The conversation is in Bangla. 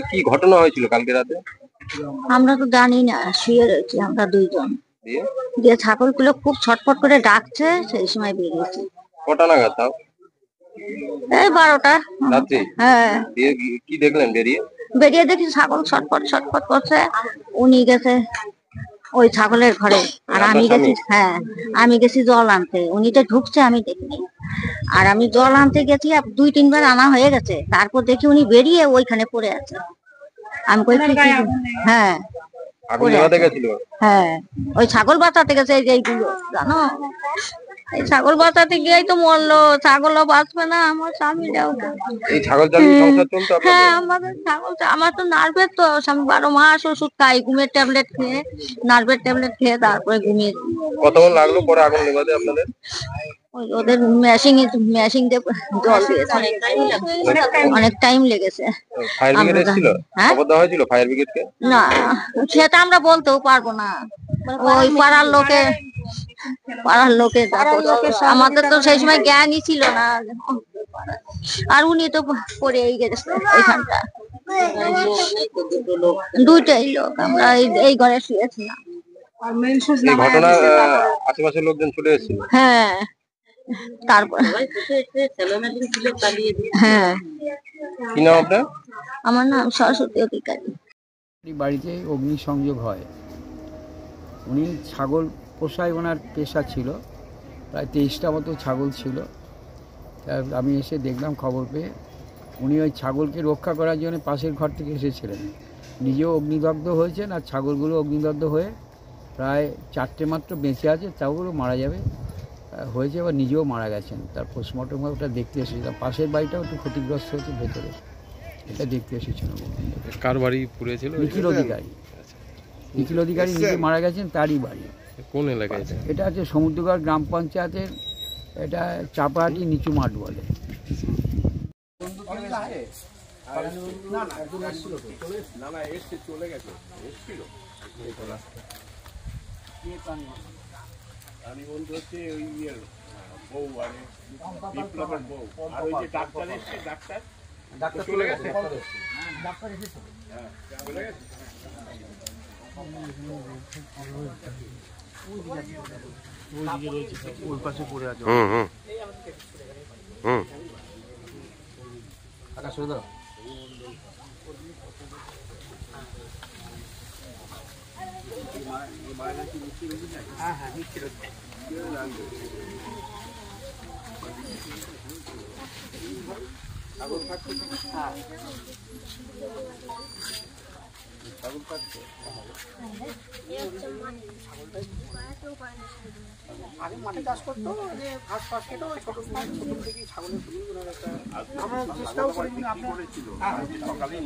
কি ঘটনা হয়েছিল কালকে রাতে? আমরা তো জানি না, শুয়ে রয়েছি আমরা দুইজন। দিয়ে ছাগলগুলো খুব ছটফট করে ডাকছে, সেই সময় বেরিয়েছি। কটা নাগাদ তাও? এই 12টা রাত্রি। হ্যাঁ। কি দেখলেন বেরিয়ে দেখি ছাগল ছটফট ছটফট করছে। উনি গেছে ওই ছাগলের ঘরে, আর আমি গেছি, হ্যাঁ আমি গেছি জল আনতে। উনি তো ঢুকছে আমি দেখিনি, আর আমি জল আনতে গেছি, 2-3 বার আনা হয়ে গেছে। তারপর দেখি উনি বেরিয়ে ওইখানে পড়ে আছে। আমি কই হ্যাঁ হ্যাঁ ওই ছাগল বাঁচাতে গেছে। এইগুলো জানো, এই ছাগল বাঁচাতে গিয়েই তো মরলো। ছাগলও বাঁচবে না, আমার স্বামীরাও। হ্যাঁ আমাদের ছাগল, আমার তো নার্ভের তো স্বামী 12 মাস ওষুধ খাই, ঘুমের ট্যাবলেট খেয়ে, নার্ভের ট্যাবলেট খেয়ে তারপরে ঘুমিয়ে। কতক্ষণ লাগলো পরে আগুন নেভাতে আপনাদের? ওদের মেশিং দিয়ে জল দিয়েছে, অনেক টাইম লেগেছে। ফায়ার ব্রিগেড এসেছিল? খবর দেওয়া হয়েছিল ফায়ার ব্রিগেডকে? না, সেটা আমরা বলতেও পারবো না। ওই পাড়ার লোকে আমাদের তো সেই সময় জ্ঞানই ছিল না। আর উনি তো পড়েই গেছে ওইখানটা। দুইটাই লোক, আমরা এই ঘরে শুয়েছিলাম। আশেপাশের লোকজন চলে এসেছিল? হ্যাঁ, তারপর হ্যাঁ। কি নাম আপনার? আমার নাম সরস্বতী অধিকারী। বাড়িতে অগ্নিসংযোগ হয়। উনি ছাগল পোষায়, ওনার পেশা ছিল। প্রায় 23টা মতো ছাগল ছিল। আমি এসে দেখলাম, খবর পেয়ে উনি ওই ছাগলকে রক্ষা করার জন্য পাশের ঘর থেকে এসেছিলেন। নিজেও অগ্নিদগ্ধ হয়েছেন, আর ছাগলগুলো অগ্নিদগ্ধ হয়ে প্রায় 4টে মাত্র বেঁচে আছে। ছাগলগুলো মারা যাবে হয়েছে, আবার নিজেও মারা গেছেন। তার পোস্টমর্টম ওটা দেখতে এসেছিলাম। পাশের বাড়িটাও একটু ক্ষতিগ্রস্ত হয়েছে ভেতরে, এটা দেখতে এসেছিলাম। কার বাড়ি পুড়েছিল? নিখিল অধিকারী। নিখিল অধিকারী নিজে মারা গেছেন, তারই বাড়ি। কোন এলাকায়? এটা হচ্ছে সমুদ্রগড় গ্রাম পঞ্চায়েতের, এটা চাপাহাটি নিচু মাঠ বলে। আমি বলতে হচ্ছে ওই বউ, মানে বিপ্লবের বউ, আর ওই যে ডাক্তার এসছে, ডাক্তার চলে গেছে। ডাক্তার এসেছে, হ্যাঁ চলে গেছে। ওই পাশে পড়ে আছে। আকাশ দাও। হ্যাঁ হ্যাঁ নিচ্ছিল। ছাগল খাচ্ছে। ছাগল কাটছে আগে মাঠে চাষ করতো, যে ঘাস ফাস কেটে ওই ছোট প্রথম থেকেই ছাগলের একটা আমরা চেষ্টাও করি কি করেছিল সকালেই